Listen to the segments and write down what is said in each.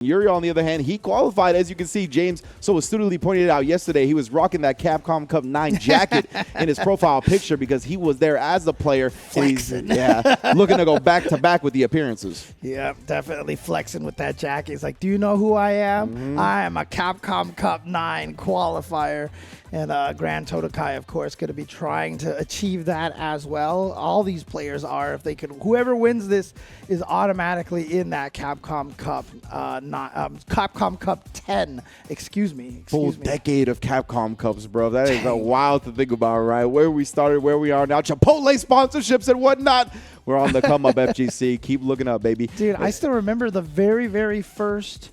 Uriel, on the other hand, he qualified, as you can see. James so astutely pointed it out yesterday. He was rocking that Capcom Cup 9 jacket in his profile picture because he was there as a player. Flexing. Yeah, looking to go back-to-back with the appearances. Yeah, definitely flexing with that jacket. He's like, do you know who I am? I am a Capcom Cup 9 qualifier. And GranTODAKAI, of course, going to be trying to achieve that as well. All these players are. If they could, whoever wins this is automatically in that Capcom Cup, Capcom Cup 10. Excuse me. Full decade of Capcom Cups, bro. That is wild to think about, right? Where we started, where we are now. Chipotle sponsorships and whatnot. We're on the come up, FGC. Keep looking up, baby. Dude, I still remember the very, very first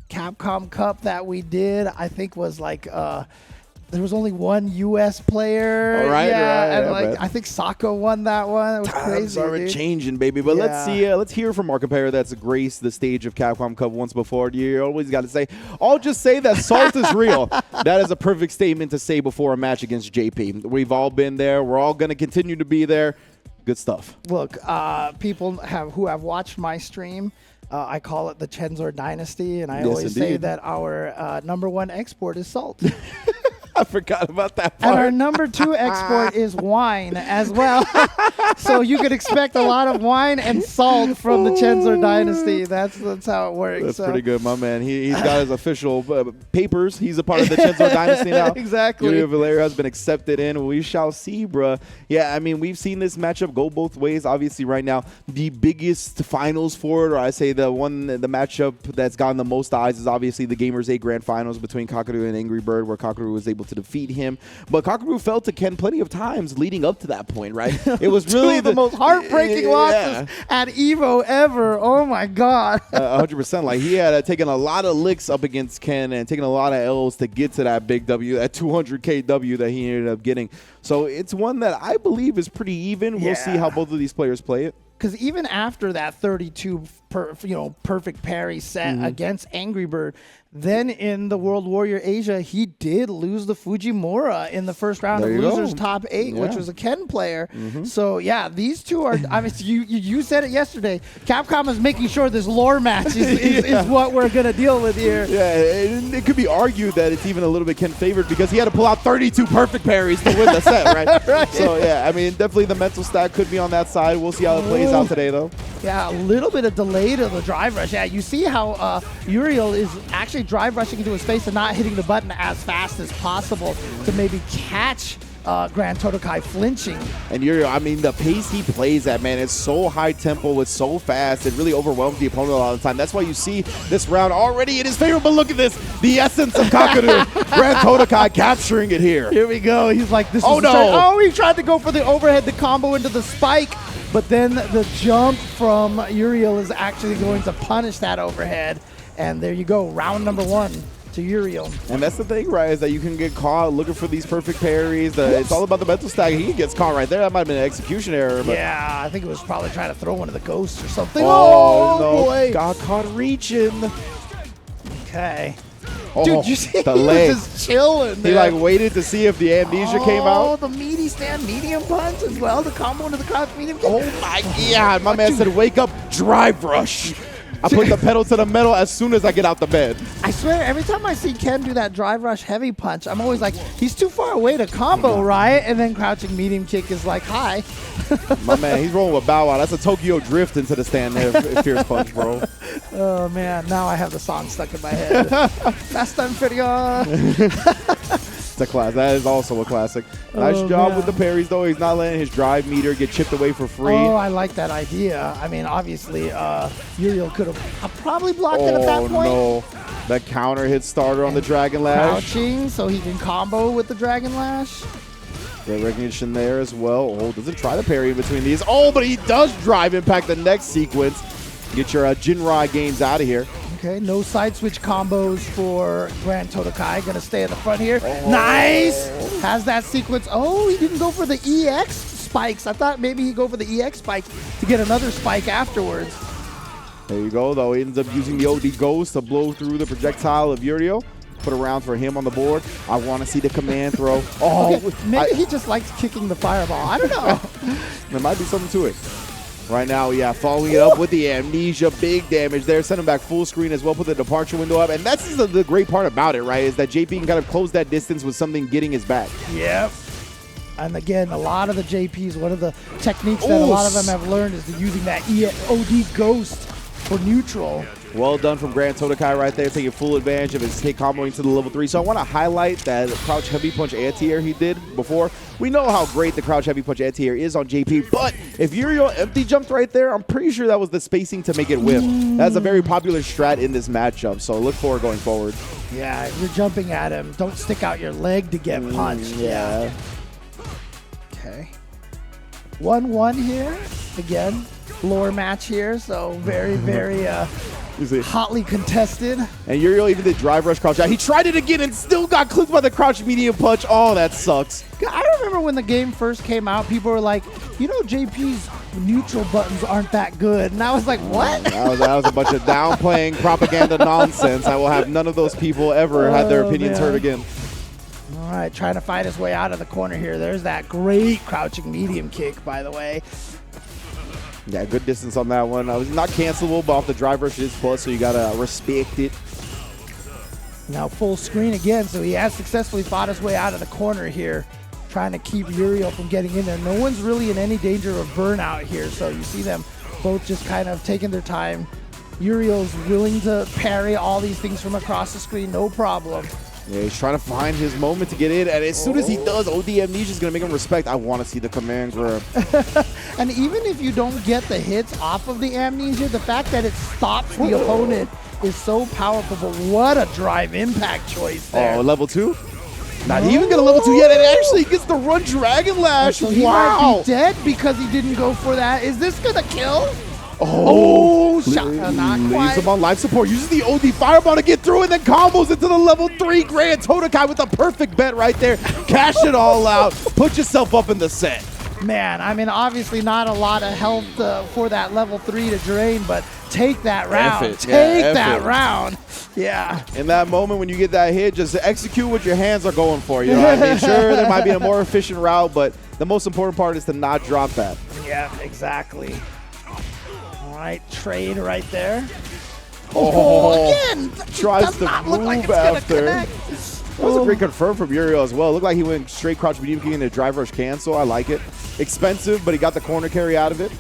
Capcom Cup that we did. I think was like. There was only one U.S. player. All right, yeah, and right, I think Sako won that one. It was crazy. Times are changing, baby. But let's hear from our competitor that's graced the stage of Capcom Cup once before. You always got to say, I'll just say that salt is real. That is a perfect statement to say before a match against JP. We've all been there. We're all going to continue to be there. Good stuff. Look, people who have watched my stream, I call it the Chenzor Dynasty, and I always say that our #1 export is salt. I forgot about that part. And our #2 export is wine as well. So you could expect a lot of wine and salt from the Chenzor Dynasty. That's how it works. That's pretty good, my man. He's got his official papers. He's a part of the Chenzor Dynasty now. Exactly. Uriel Velorio has been accepted in. We shall see, bruh. Yeah, I mean, we've seen this matchup go both ways. Obviously, right now, the biggest finals for it, or I say the matchup that's gotten the most eyes is obviously the Gamers 8 Grand Finals between Kakaru and Angry Bird, where Kakaru was able to defeat him. But Kakaru fell to Ken plenty of times leading up to that point, right? It was really the most heartbreaking losses at EVO ever. Oh my God. 100%. Like, he had taken a lot of licks up against Ken and taken a lot of L's to get to that big W, that 200K W that he ended up getting. So it's one that I believe is pretty even. We'll see how both of these players play it. Because even after that 32 perfect parry set against Angry Bird, then in the World Warrior Asia, he did lose the Fujimura in the first round of Losers Top 8, which was a Ken player. So, yeah, these two are, I mean, you said it yesterday. Capcom is making sure this lore match is what we're going to deal with here. Yeah, it could be argued that it's even a little bit Ken favored because he had to pull out 32 perfect parries to win the set, right? Right. So, yeah, I mean, definitely the mental stack could be on that side. We'll see how it plays out today, though. Yeah, a little bit of delay to the drive rush. Yeah, you see how Uriel is actually drive rushing into his face and not hitting the button as fast as possible to maybe catch GranTODAKAI flinching. And Uriel, I mean, the pace he plays at, man, it's so high tempo, it's so fast, it really overwhelms the opponent a lot of the time. That's why you see this round already in his favor. But look at this, the essence of Kakaru, GranTODAKAI capturing it here. Here we go. He's like, this oh is no! Oh, he tried to go for the overhead, the combo into the spike. But then the jump from Uriel is actually going to punish that overhead. And there you go, round #1 to Uriel. And that's the thing, right, is that you can get caught looking for these perfect parries. It's all about the mental stack. He gets caught right there. That might have been an execution error. But yeah, I think it was probably trying to throw one of the ghosts or something. Oh no, boy. got caught reaching. Okay. Oh, dude, you see the he leg. was just chilling there. He like waited to see if the amnesia came out. Oh, the meaty stand medium punch as well. The combo into the crouch medium kick. Oh my God, my man said, wake up, drive rush. I put the pedal to the metal as soon as I get out the bed. I swear, every time I see Ken do that drive rush heavy punch, I'm always like, he's too far away to combo, right? And then crouching medium kick is like, hi. My man, he's rolling with Bow Wow. That's a Tokyo drift into the stand there, Fierce Punch, bro. Oh, man. Now I have the song stuck in my head. Fast and Furious. It's a class. That is also a classic. Nice job with the parries, though. He's not letting his drive meter get chipped away for free. Oh, I like that idea. I mean, obviously, Uriel could have probably blocked it at that point. Oh, no. That counter hit starter on the Dragon Lash. Crouching so he can combo with the Dragon Lash. Great recognition there as well. Oh, doesn't try the parry in between these. Oh, but he does drive impact the next sequence. Get your Jinrai games out of here. Okay, no side switch combos for GranTODAKAI. Gonna stay in the front here. Oh. Nice! Has that sequence. Oh, he didn't go for the EX spikes. I thought maybe he'd go for the EX spikes to get another spike afterwards. There you go, though. He ends up using the OD Ghost to blow through the projectile of Uriel. Put a round for him on the board. I want to see the command throw. Oh, okay, maybe he just likes kicking the fireball. I don't know. There might be something to it. Right now, yeah, following it up with the amnesia, big damage there, send him back full screen as well, put the departure window up, and that's the great part about it, right, is that JP can kind of close that distance with something getting his back. Yep. And again, a lot of the JPs, one of the techniques that a lot of them have learned is using that OD Ghost for neutral. Well done from GranTODAKAI right there, taking full advantage of his hit comboing to the level 3. So I want to highlight that crouch heavy punch anti-air he did before. We know how great the crouch heavy punch anti-air is on JP, but if Uriel empty jumped right there, I'm pretty sure that was the spacing to make it whip. That's a very popular strat in this matchup, so look for it going forward. Yeah, if you're jumping at him, don't stick out your leg to get punched. Yeah. Okay. 1-1 here. Again, floor match here, so very, very hotly contested. And Uriel even did drive rush crouch out. He tried it again and still got clipped by the crouch medium punch. Oh, that sucks. I remember when the game first came out, people were like, you know, JP's neutral buttons aren't that good. And I was like, what? That was a bunch of downplaying propaganda nonsense. I will have none of those people ever had their opinions heard again. All right, trying to fight his way out of the corner here. There's that great crouching medium kick, by the way. Yeah, good distance on that one. It was not cancelable, but off the drive rush it is plus, so you got to respect it. Now full screen again, so he has successfully fought his way out of the corner here, trying to keep Uriel from getting in there. No one's really in any danger of burnout here, so you see them both just kind of taking their time. Uriel's willing to parry all these things from across the screen, no problem. Yeah, he's trying to find his moment to get in, and as soon as he does, OD Amnesia is going to make him respect. I want to see the command grab. And even if you don't get the hits off of the Amnesia, the fact that it stops the opponent is so powerful. But what a drive impact choice there. Oh, level 2? Not even going to level 2 yet, and actually gets the run Dragon Lash. So he might be dead because he didn't go for that. Is this going to kill? Oh, shot. Not leaves quite. him on life support. Uses the OD Fireball to get through and then combos into the level 3. GranTODAKAI with a perfect bet right there. Cash it all out. Put yourself up in the set. Man, I mean, obviously not a lot of health for that level 3 to drain, but take that round. Take that round. Yeah. In that moment when you get that hit, just execute what your hands are going for. You know what I mean? Sure, there might be a more efficient route, but the most important part is to not drop that. Yeah, exactly. All right, trade right there. Oh, again! Tries to move like after. That was a great confirm from Uriel as well. Looked like he went straight crouch medium kick into drive rush cancel. I like it. Expensive, but he got the corner carry out of it.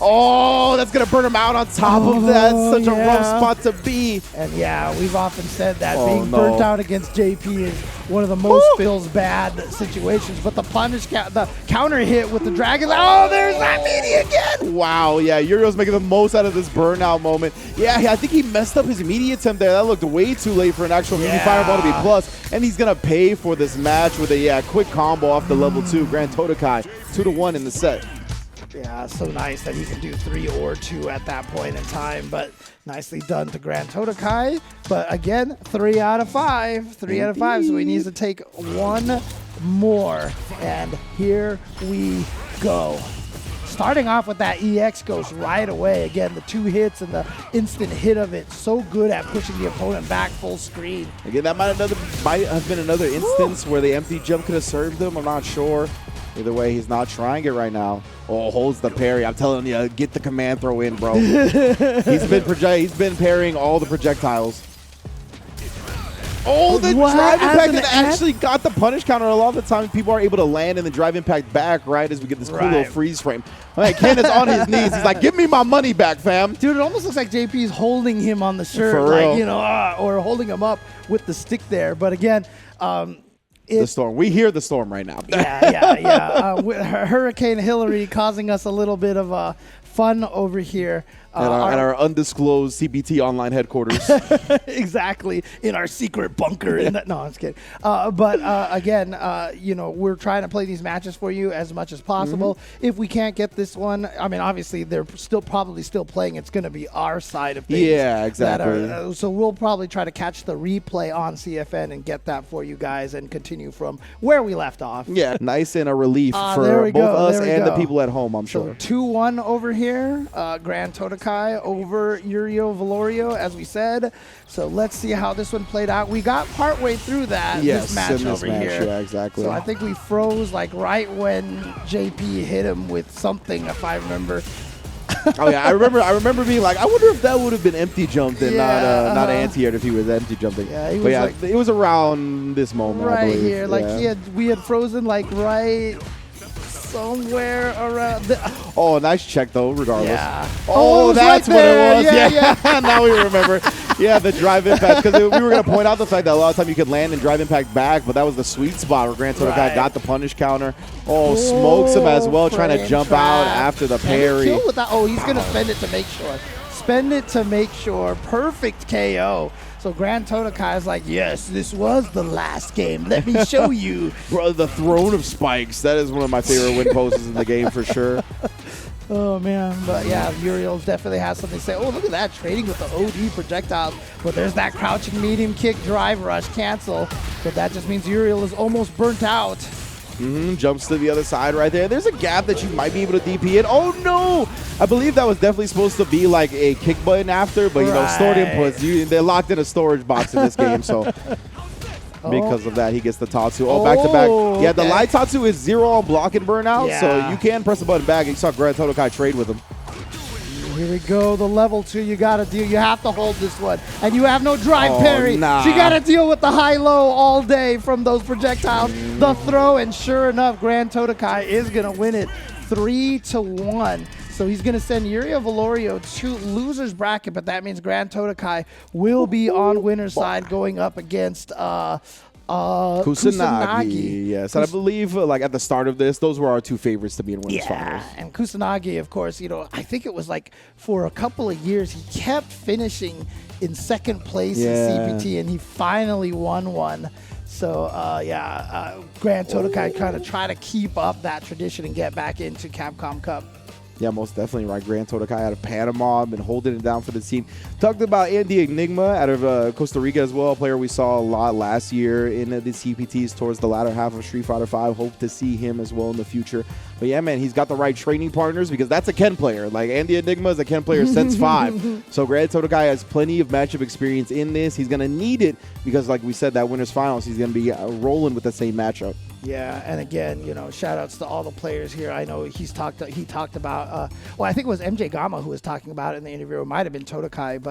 Oh, that's going to burn him out on top of that. Such a rough spot to be. And yeah, we've often said that being burnt out against JP is one of the most feels bad situations. But the punish, the counter hit with the Dragon, oh, there's that meaty again. Wow, yeah, Uriel's making the most out of this burnout moment. Yeah, I think he messed up his immediate attempt there. That looked way too late for an actual mini fireball to be plus. And he's going to pay for this match with a quick combo off the level 2. GranTODAKAI, 2-1 in the set. Yeah, so nice that he can do 3 or 2 at that point in time, but nicely done to GranTODAKAI. But again, 3 out of 5. 3 out of 5, so he needs to take 1 more. And here we go. Starting off with that EX Ghost right away. Again, the 2 hits and the instant hit of it. So good at pushing the opponent back full screen. Again, that might have been another instance where the empty jump could have served him. I'm not sure. Either way, he's not trying it right now. Oh, holds the parry. I'm telling you, get the command throw in, bro. He's been parrying all the projectiles. Oh, the drive impact that actually got the punish counter. A lot of the time, people are able to land and then drive impact back, right, as we get this cool little freeze frame. Like, Ken is on his knees. He's like, give me my money back, fam. Dude, it almost looks like JP is holding him on the shirt. For like, real. you know, or holding him up with the stick there. But again, the storm. We hear the storm right now. Yeah. Hurricane Hillary causing us a little bit of fun over here. At our undisclosed CPT online headquarters. Exactly. In our secret bunker. No, I'm just kidding. But again, you know, we're trying to play these matches for you as much as possible. If we can't get this one, I mean, obviously, they're probably still playing. It's going to be our side of things. Yeah, exactly. So we'll probably try to catch the replay on CFN and get that for you guys and continue from where we left off. Yeah, nice and a relief for both us and the people at home, I'm sure. 2-1 over here. GranTODAKAI over Uriel Velorio, as we said. So let's see how this one played out. We got partway through this match over here. Yeah, exactly. So I think we froze like right when JP hit him with something, if I remember. Oh yeah, I remember being like, I wonder if that would have been empty jumped and not anti-aired if he was empty jumping. Yeah, he but was yeah, like, it was around this moment, I right believe. here. Like we had frozen like right somewhere around. Oh, nice check though. Regardless. Yeah. Oh, that's right what there. it was. Yeah. Now we remember. Yeah, the drive impact, because we were going to point out the fact that a lot of time you could land and drive impact back, but that was the sweet spot where GranTODAKAI got the punish counter. Oh, smokes him as well, trying to jump out after the parry. Kill with that. Oh, he's going to spend it to make sure. Spend it to make sure. Perfect KO. So GranTODAKAI is like, yes, this was the last game. Let me show you. Bro, the throne of spikes. That is one of my favorite win poses in the game for sure. Oh, man. But, yeah, Uriel definitely has something to say. Oh, look at that. Trading with the OD projectiles. But there's that crouching medium kick drive rush cancel. But that just means Uriel is almost burnt out. Jumps to the other side right there. There's a gap that you might be able to DP it. Oh, no. I believe that was definitely supposed to be like a kick button after. But, you know, stored inputs. They're locked in a storage box in this game. So because of that, he gets the Tatsu. Oh, back to back. Yeah, the light Tatsu is 0 on block and burnout. Yeah. So you can press the button back. You saw GranTODAKAI trade with him. Here we go, the level 2 you got to deal. You have to hold this one. And you have no drive parry. Nah. So you got to deal with the high-low all day from those projectiles. The throw, and sure enough, GranTODAKAI is going to win it 3-1. So he's going to send Uriel Velorio to loser's bracket, but that means GranTODAKAI will be on winner's side going up against Kusanagi. Yes, and I believe like at the start of this, those were our two favorites to be in winners finals. And Kusanagi, of course, you know, I think it was like for a couple of years he kept finishing in second place in CPT, and he finally won one. So GranTODAKAI kind of try to keep up that tradition and get back into Capcom Cup. Yeah, most definitely right. GranTODAKAI out of Panama, been holding it down for the team. Talked about Andy Enigma out of Costa Rica as well, a player we saw a lot last year in the CPTs towards the latter half of Street Fighter V. Hope to see him as well in the future. But yeah, man, he's got the right training partners because that's a Ken player. Like Andy Enigma is a Ken player since 5. So GranTODAKAI has plenty of matchup experience in this. He's going to need it because, like we said, that winners finals, he's going to be rolling with the same matchup. Yeah, and again, you know, shout outs to all the players here. I know he talked about, well, I think it was MJ Gama who was talking about it in the interview. It might have been Todakai, but